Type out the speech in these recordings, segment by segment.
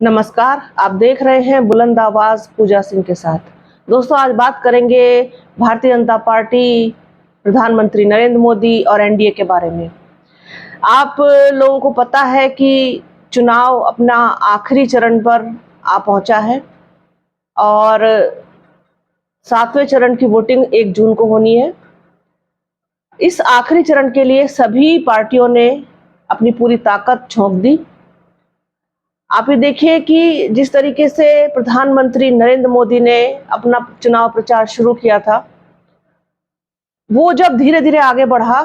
नमस्कार, आप देख रहे हैं बुलंद आवाज पूजा सिंह के साथ। दोस्तों, आज बात करेंगे भारतीय जनता पार्टी, प्रधानमंत्री नरेंद्र मोदी और एनडीए के बारे में। आप लोगों को पता है कि चुनाव अपना आखिरी चरण पर आ पहुंचा है और 7वें चरण की वोटिंग 1 जून को होनी है। इस आखिरी चरण के लिए सभी पार्टियों ने अपनी पूरी ताकत झोंक दी। आप ये देखिए कि जिस तरीके से प्रधानमंत्री नरेंद्र मोदी ने अपना चुनाव प्रचार शुरू किया था, वो जब धीरे धीरे आगे बढ़ा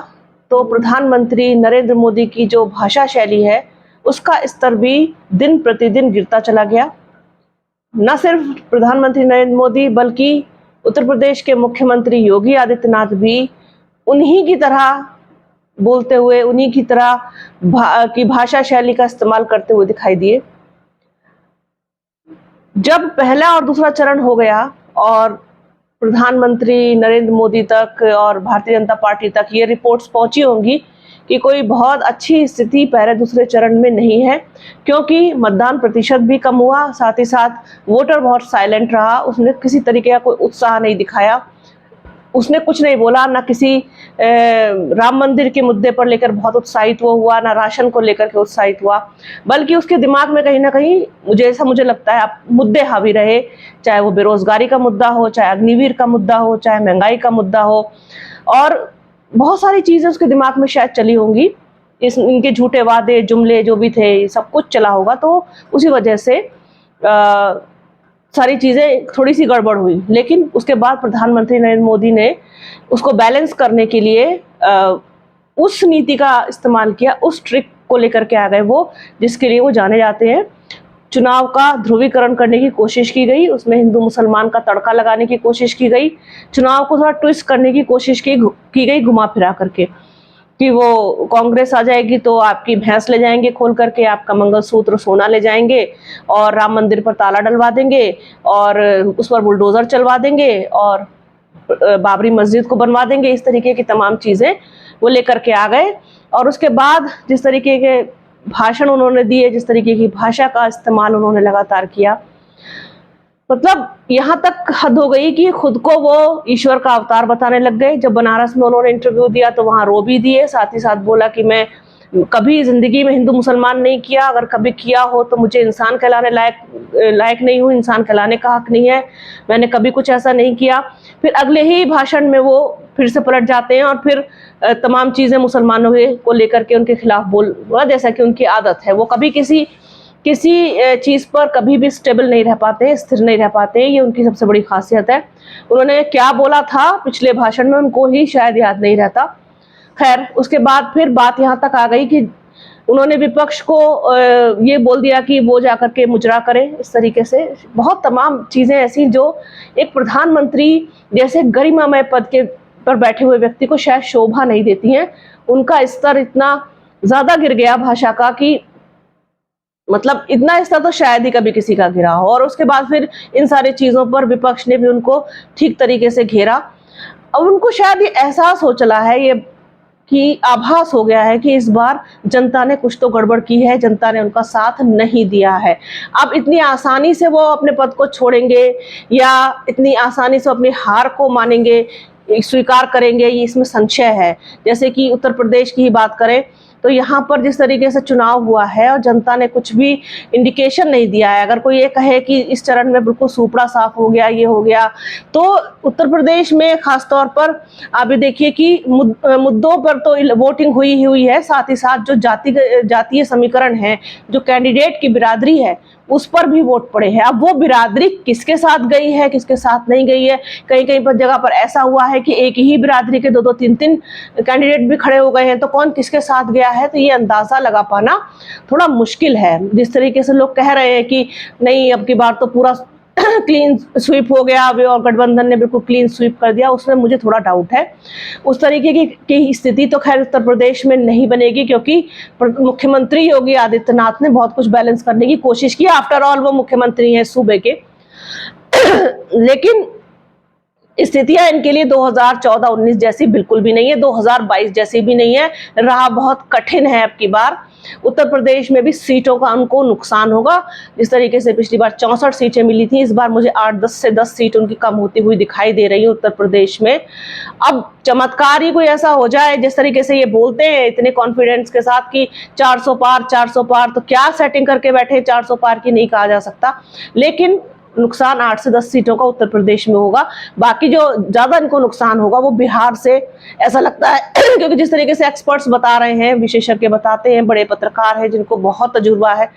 तो प्रधानमंत्री नरेंद्र मोदी की जो भाषा शैली है उसका स्तर भी दिन प्रतिदिन गिरता चला गया। न सिर्फ प्रधानमंत्री नरेंद्र मोदी बल्कि उत्तर प्रदेश के मुख्यमंत्री योगी आदित्यनाथ भी उन्हीं की तरह बोलते हुए, उन्हीं की तरह की भाषा शैली का इस्तेमाल करते हुए दिखाई दिए। जब पहला और दूसरा चरण हो गया और प्रधानमंत्री नरेंद्र मोदी तक और भारतीय जनता पार्टी तक ये रिपोर्ट्स पहुंची होंगी कि कोई बहुत अच्छी स्थिति पहले दूसरे चरण में नहीं है, क्योंकि मतदान प्रतिशत भी कम हुआ, साथ ही साथ वोटर बहुत साइलेंट रहा, उसने किसी तरीके का कोई उत्साह नहीं दिखाया, उसने कुछ नहीं बोला, ना किसी राम मंदिर के मुद्दे पर लेकर बहुत उत्साहित वो हुआ, ना राशन को लेकर के उत्साहित हुआ, बल्कि उसके दिमाग में कहीं ना कहीं मुझे लगता है आप मुद्दे हावी रहे, चाहे वो बेरोजगारी का मुद्दा हो, चाहे अग्निवीर का मुद्दा हो, चाहे महंगाई का मुद्दा हो, और बहुत सारी चीजें उसके दिमाग में शायद चली होंगी। इनके झूठे वादे जुमले जो भी थे सब कुछ चला होगा, तो उसी वजह से सारी चीजें थोड़ी सी गड़बड़ हुई। लेकिन उसके बाद प्रधानमंत्री नरेंद्र मोदी ने उसको बैलेंस करने के लिए उस नीति का इस्तेमाल किया, उस ट्रिक को लेकर के आ गए वो जिसके लिए वो जाने जाते हैं। चुनाव का ध्रुवीकरण करने की कोशिश की गई, उसमें हिंदू मुसलमान का तड़का लगाने की कोशिश की गई, चुनाव को थोड़ा ट्विस्ट करने की कोशिश की गई घुमा फिरा करके, कि वो कांग्रेस आ जाएगी तो आपकी भैंस ले जाएंगे खोल करके, आपका मंगलसूत्र सोना ले जाएंगे और राम मंदिर पर ताला डलवा देंगे और उस पर बुलडोजर चलवा देंगे और बाबरी मस्जिद को बनवा देंगे। इस तरीके की तमाम चीजें वो लेकर के आ गए। और उसके बाद जिस तरीके के भाषण उन्होंने दिए, जिस तरीके की भाषा का इस्तेमाल उन्होंने लगातार किया, मतलब यहाँ तक हद हो गई कि खुद को वो ईश्वर का अवतार बताने लग गए। जब बनारस में उन्होंने इंटरव्यू दिया तो वहां रो भी दिए, साथ ही साथ बोला कि मैं कभी जिंदगी में हिंदू मुसलमान नहीं किया, अगर कभी किया हो तो मुझे इंसान कहलाने लायक नहीं हूँ, इंसान कहलाने का हक नहीं है, मैंने कभी कुछ ऐसा नहीं किया। फिर अगले ही भाषण में वो फिर से पलट जाते हैं और फिर तमाम चीजें मुसलमानों को लेकर के उनके खिलाफ बोला, जैसा कि उनकी आदत है। वो कभी किसी चीज पर कभी भी स्टेबल नहीं रह पाते, स्थिर नहीं रह पाते, ये उनकी सबसे बड़ी खासियत है। उन्होंने क्या बोला था पिछले भाषण में उनको ही शायद याद नहीं रहता। खैर, उसके बाद फिर बात यहाँ तक आ गई कि उन्होंने विपक्ष को ये बोल दिया कि वो जाकर के मुजरा करें। इस तरीके से बहुत तमाम चीजें ऐसी जो एक प्रधानमंत्री जैसे गरिमामय पद के पर बैठे हुए व्यक्ति को शायद शोभा नहीं देती हैं। उनका स्तर इतना ज्यादा गिर गया भाषा का कि मतलब इतना स्तर तो शायद ही कभी किसी का गिरा हो। और उसके बाद फिर इन सारी चीजों पर विपक्ष ने भी उनको ठीक तरीके से घेरा। अब उनको शायद ये एहसास हो चला है, ये कि आभास हो गया है कि इस बार जनता ने कुछ तो गड़बड़ की है, जनता ने उनका साथ नहीं दिया है। अब इतनी आसानी से वो अपने पद को छोड़ेंगे या इतनी आसानी से अपनी हार को मानेंगे, स्वीकार करेंगे, ये इसमें संशय है। जैसे कि उत्तर प्रदेश की ही बात करें तो यहाँ पर जिस तरीके से चुनाव हुआ है और जनता ने कुछ भी इंडिकेशन नहीं दिया है, अगर कोई ये कहे कि इस चरण में बिल्कुल सुपड़ा साफ हो गया, ये हो गया, तो उत्तर प्रदेश में खासतौर पर आप ये देखिए कि मुद्दों पर तो वोटिंग हुई ही हुई है, साथ ही साथ जो जातीय समीकरण है, जो कैंडिडेट की बिरादरी है, उस पर भी वोट पड़े हैं। अब वो बिरादरी किसके साथ गई है, किसके साथ नहीं गई है, कहीं कहीं पर जगह पर ऐसा हुआ है कि एक ही बिरादरी के 2-2, 3-3 कैंडिडेट भी खड़े हो गए हैं, तो कौन किसके साथ गया है, तो ये अंदाजा लगा पाना थोड़ा मुश्किल है। जिस तरीके से लोग कह रहे हैं कि नहीं अब की बार तो पूरा क्लीन स्वीप हो गया अभी और गठबंधन ने बिल्कुल क्लीन स्वीप कर दिया, उसमें मुझे थोड़ा डाउट है। उस तरीके की स्थिति तो खैर उत्तर प्रदेश में नहीं बनेगी, क्योंकि मुख्यमंत्री योगी आदित्यनाथ ने बहुत कुछ बैलेंस करने की कोशिश की। आफ्टर ऑल वो मुख्यमंत्री हैं सूबे के लेकिन स्थितियां इनके लिए 2014-19 जैसी बिल्कुल भी नहीं है, 2022 जैसी भी नहीं है, राह बहुत कठिन है अब की बार। उत्तर प्रदेश में भी सीटों का उनको नुकसान होगा। जिस तरीके से पिछली बार 64 सीटें मिली थी, इस बार मुझे 8-10 से 10 सीट उनकी कम होती हुई दिखाई दे रही है उत्तर प्रदेश में। अब चमत्कार ही कोई ऐसा हो जाए, जिस तरीके से ये बोलते हैं इतने कॉन्फिडेंस के साथ कि 400 पार 400 पार, तो क्या सेटिंग करके बैठे 400 पार की, नहीं कहा जा सकता। लेकिन नुकसान 8 से 10 सीटों का उत्तर प्रदेश में होगा। बाकी जो ज्यादा इनको नुकसान होगा वो बिहार से ऐसा लगता है क्योंकि जिस तरीके से एक्सपर्ट्स बता रहे हैं, विशेषज्ञ बताते हैं, बड़े पत्रकार हैं जिनको बहुत तजुर्बा है,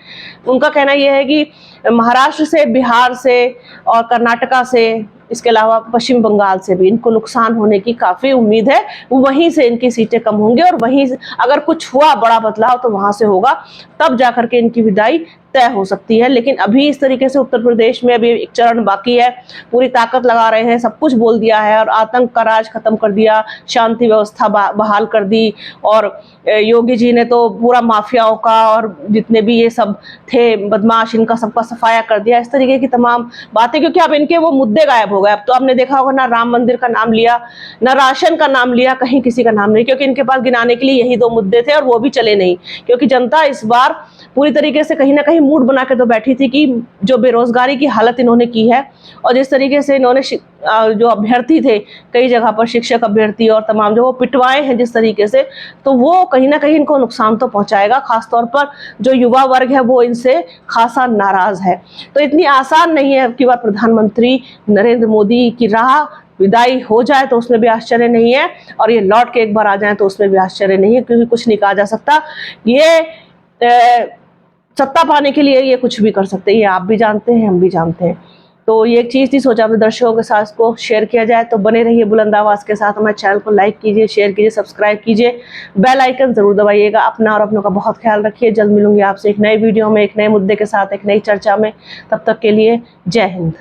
उनका कहना यह है कि महाराष्ट्र से, बिहार से और कर्नाटका से, इसके अलावा पश्चिम बंगाल से भी इनको नुकसान होने की काफी उम्मीद है। वहीं से इनकी सीटें कम होंगी और वहीं अगर कुछ हुआ बड़ा बदलाव तो वहां से होगा, तब जाकर के इनकी विदाई तय हो सकती है। लेकिन अभी इस तरीके से उत्तर प्रदेश में अभी एक चरण बाकी है, पूरी ताकत लगा रहे हैं, सब कुछ बोल दिया है और आतंक का राज खत्म कर दिया, शांति व्यवस्था बहाल कर दी। और योगी जी ने तो पूरा माफियाओं का और जितने भी ये सब थे बदमाश, इनका सबका सफाया कर दिया, इस तरीके की तमाम बातें। क्योंकि अब इनके वो मुद्दे गायब हो गए। अब तो आपने देखा होगा, ना राम मंदिर का नाम लिया, ना राशन का नाम लिया, कहीं किसी का नाम नहीं, क्योंकि इनके पास गिनाने के लिए यही 2 मुद्दे थे और वो भी चले नहीं। क्योंकि जनता इस बार पूरी तरीके से कहीं ना कहीं मूड बना के तो बैठी थी कि जो बेरोजगारी की हालत इन्होंने की है और जिस तरीके से इन्होंने जो अभ्यर्थी थे कई जगह पर, शिक्षक अभ्यर्थी और तमाम जो वो पिटवाए हैं जिस तरीके से, तो वो कहीं ना कहीं इनको नुकसान तो पहुंचाएगा। खासतौर पर जो युवा वर्ग है वो इनसे खासा नाराज है। तो इतनी आसान नहीं है कि वह प्रधानमंत्री नरेंद्र मोदी की राह विदाई हो जाए तो उसमें भी आश्चर्य नहीं है, और ये लौट के एक बार आ जाए तो उसमें भी आश्चर्य नहीं है, क्योंकि कुछ नहीं कहा जा सकता। ये सत्ता पाने के लिए ये कुछ भी कर सकते हैं, ये आप भी जानते हैं, हम भी जानते हैं। तो ये एक चीज़ थी, सोचा अपने दर्शकों के साथ को शेयर किया जाए। तो बने रहिए बुलंद आवाज़ के साथ, हमारे चैनल को लाइक कीजिए, शेयर कीजिए, सब्सक्राइब कीजिए, बेल आइकन जरूर दबाइएगा। अपना और अपनों का बहुत ख्याल रखिए। जल्द मिलूंगी आपसे एक नए वीडियो में, एक नए मुद्दे के साथ, एक नई चर्चा में। तब तक के लिए जय हिंद।